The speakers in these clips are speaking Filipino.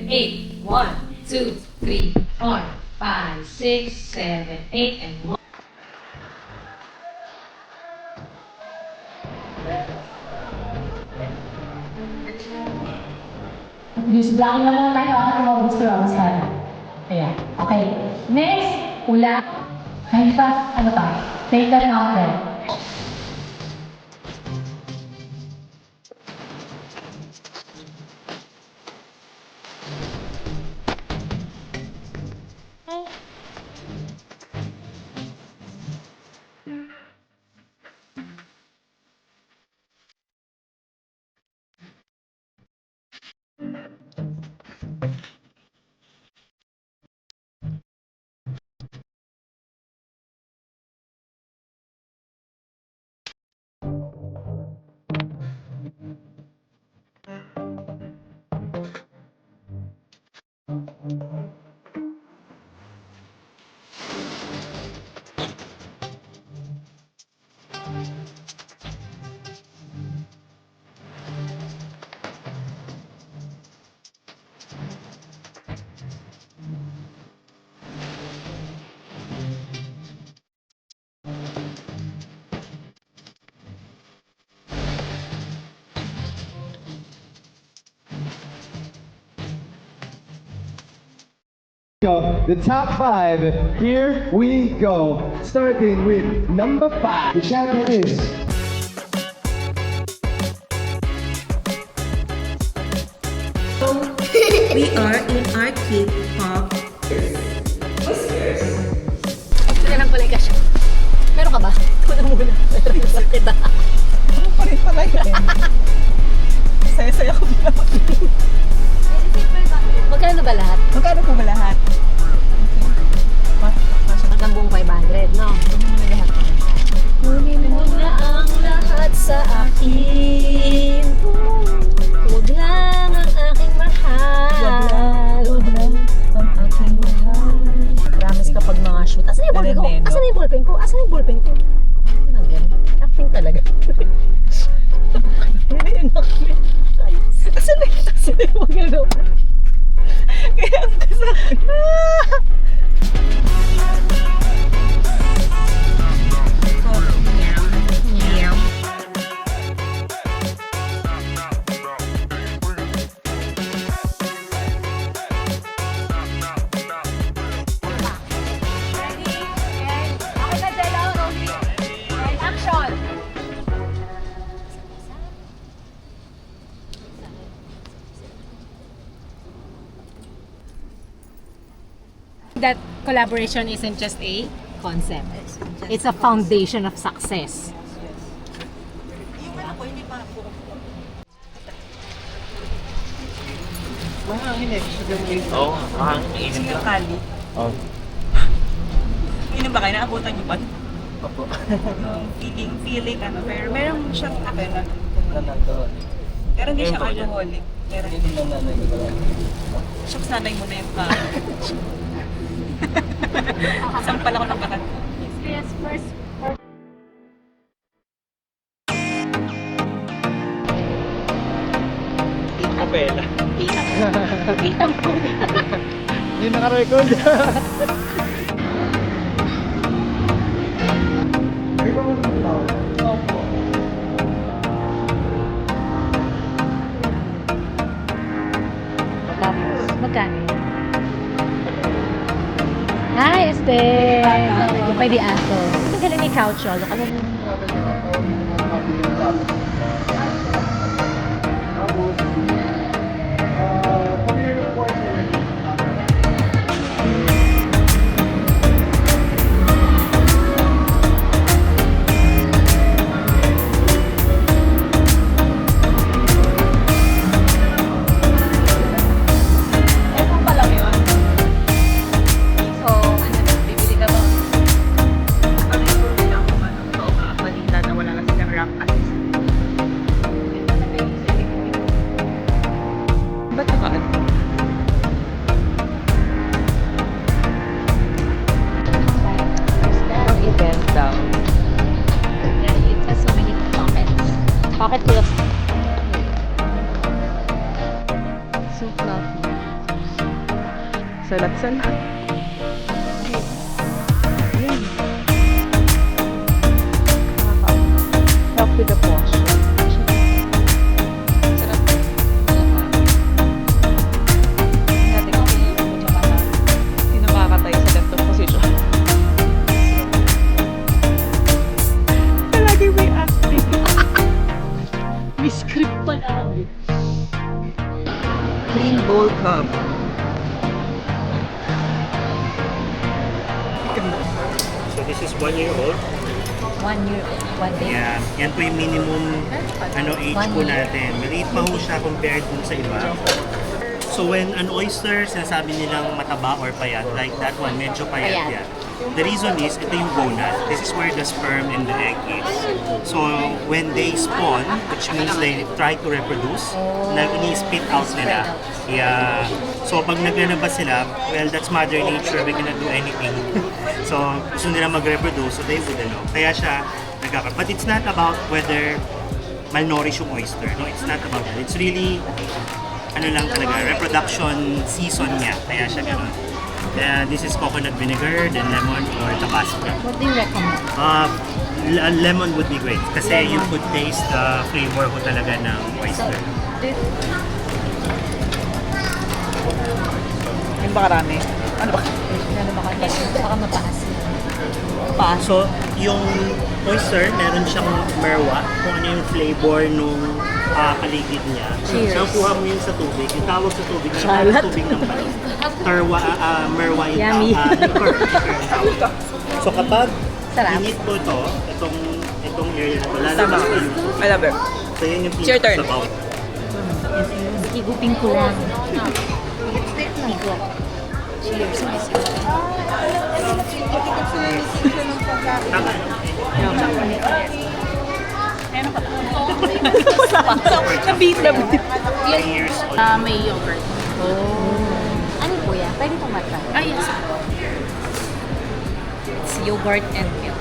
8. 1, 2, 3, 4, 5, 6, 7, 8, and 1. Bisiblangin na muna tayo ako kung gusto lang sana. Ayan. Okay. Next, ula. Ay, pa, ano pa? Take that number. The top 5, here we go. Starting with number 5. The champion is We are in our K-pop. Ito lang pala yung meron ka ba? Ito na muna. Sakit ah. Ano pa rin pala yun? Saya-saya ko ba? Magkano ba lahat? Magkano po ba lahat? Hanggang buong 500, no? Kunin mo na ang lahat sa akin. Huwag lang ang aking mahal. Huwag lang ang aking mahal. Promise kapag mga shoot. Asan yung ballpen ko? Asan yung ballpen ko? Asan yung ballpen ko? Acting talaga. Hindi yun nakli. Asan na yung magano? Kaya ang kasakit. That collaboration isn't just a concept. It's a foundation of success. Yung ano ko, hindi pa po. mahangin eh. Oo, mahangin. Iisip Yung lang. kali. Oh. Inom ba kayo? Naabutan niyo ba? Opo. Feeling ano, pero meron siyang ano na. Nanagawa. Pero hindi siya Meron ba yan? alcoholic. Pero Hindi na nanagawa. siyang sanay mo na yung kali. Sampal ako ng bakat. Experience first. Kapela. Hindi naka-record. Tapos, magkano yun? Hi, Este! Yung pwede aso. Ito galing ni Couch, oh. Ano Salat-salat. Yun. Help with the posture. Sarap. Dati ko tinabakatay sa ganitong posisyon. Palagi may acting. May script pa lang. Clean bowl cup. So this is 1 year old. 1 year, 1 day. Yeah, yan po yung minimum age po natin. Maliit pa ho siya compared dun sa iba. So when an oyster, sinasabi nilang mataba or payat, like that one, medyo payat Payat. yan. The reason is, ito yung gonad. This is where the sperm and the egg is. So when they spawn, which means they try to reproduce, ini-spit out nila. Yeah. So pag naglabas sila, well, that's Mother Nature. We cannot do anything. So gusto nila mag-reproduce, so they would Kaya siya nagkakaroon. But it's not about whether malnourished yung oyster. No, it's not about that. It's really, lang talaga, reproduction season niya. Kaya siya gano'n. This is coconut vinegar, then lemon or tabasco. What do you recommend? Lemon would be great kasi you could taste the flavor ko talaga ng oyster. Yung ba karami? Ano ba? Ano ba kasi? Baka mapaas na. So, yung oyster, meron siyang merwa, kung ano yung flavor nung paligid niya. Cheers. So, kuha mo yun sa tubig. Yung tawag sa tubig, yung Salat. tubig ng balon. Merwa yung Yummy. liquor yung tawag. So, kapag Sarap. init po itong area na ito, lalabas ko yung I love it. So, yun yung It's your turn. sa bawat. Higupin ko lang. Higo. Cheers. Tama. Nabit. 3 years old. May yogurt. Ano po yan? Pwede pong matry. Ah, yes. It's yogurt and milk.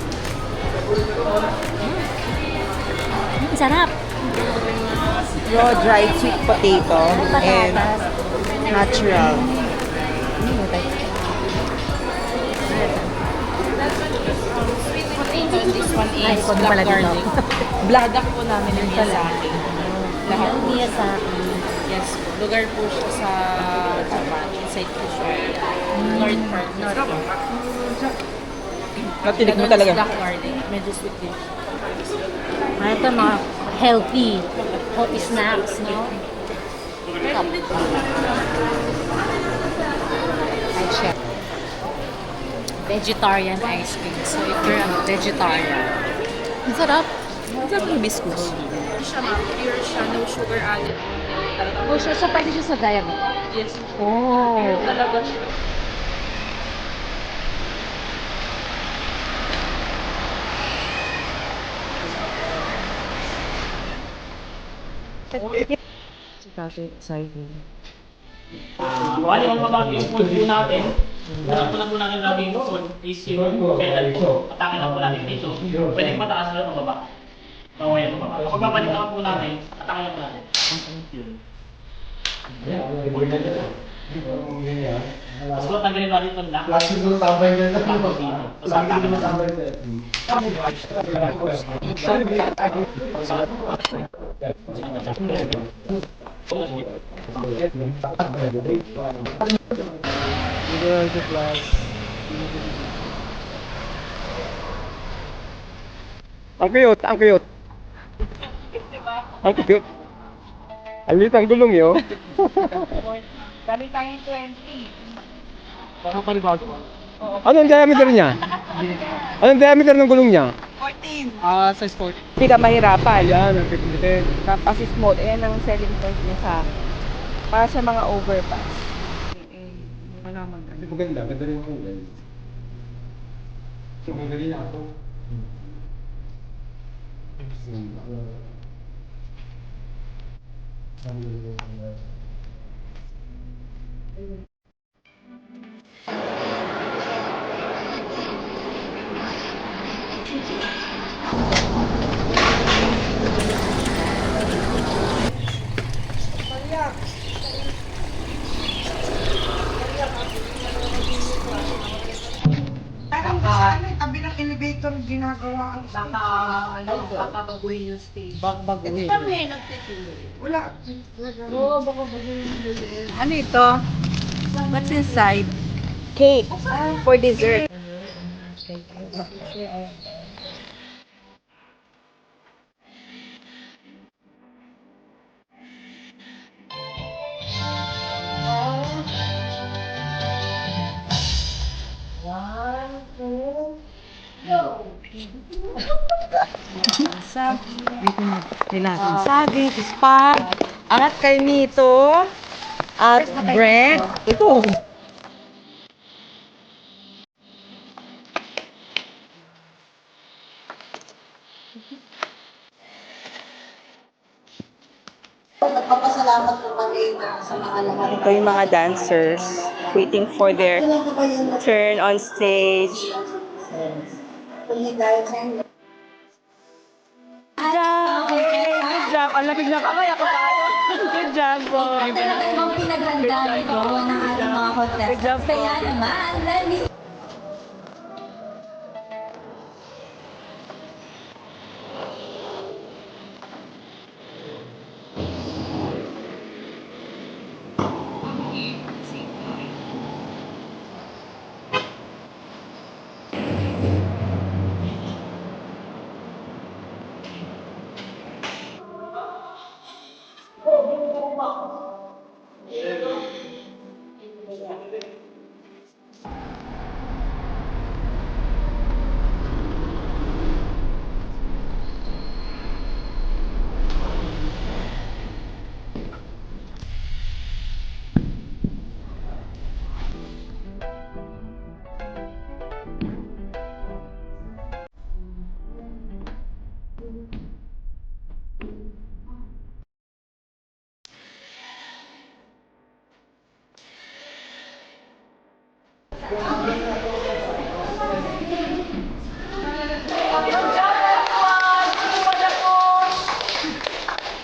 Sarap. Raw dried sweet potato and natural. This one Ay, is kung black pala dito. garlic. Black duck po namin yung Miyazaki. Lahat. Ang Miyazaki. Yes po. Lugar po siya sa Japan. Inside po siya. North part. Natinig mo talaga. Black garlic. Medyo sweet din. Ano ito mga healthy snacks, no? Ay, chef. Vegetarian ice cream. So, if you're a vegetarian, Ang sarap. Ang sarap yung hibiscus. Siya pure siya. No sugar added. oh, so pwede siya sa diabetes. Yes. Oh. Talaga siya. Si Tate excited. Wala yung mga yung food po natin. Alam po na po natin lagi yung food is yung pedal po. Atake na po natin dito. Pwede mataas na o baba. Mamaya po baba. Kapag babalik naman po natin, atake na po natin. Tapos kung tanggalin natin ito na. Last year nung tambay niya na. Tapos dito. Tapos atake na po. Ang cute, ang cute. Ang cute. Ang liit ang gulong yun. Dali tayong 20. Anong diameter niya? Anong diameter ng gulong niya? 14. Size 40. Hindi ka mahirapan. Yan, ang cute. Kasi small. Ayan ang selling point niya sa para sa mga overpass. Hindi maganda, ganda rin yung ulan. Magaling ako. elevator ginagawa. Baka baguhin yung stage. Kami nagtitulog. Wala. Ano ito? What's inside? Cake. For dessert. Saging, spag, at kay nito, at bread. Ito. Ito yung mga dancers waiting for their turn on stage. Good job! Good job! Ang lamig na kamay ako tayo. Good job, boy. Ang pinaghandaan ko ng ating mga Good job, contestants. Kaya naman, dali.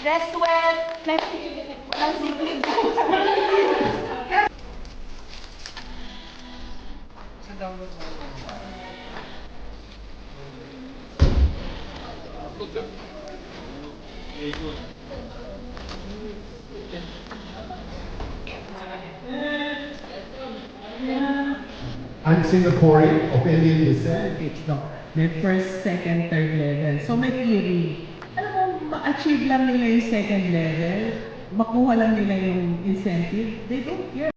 Rest well. Walang simple. I'm Singaporean of Indian descent. May first, second, third level. So may theory. Alam mo, ma-achieve lang nila yung second level, makuha lang nila yung incentive, they don't care.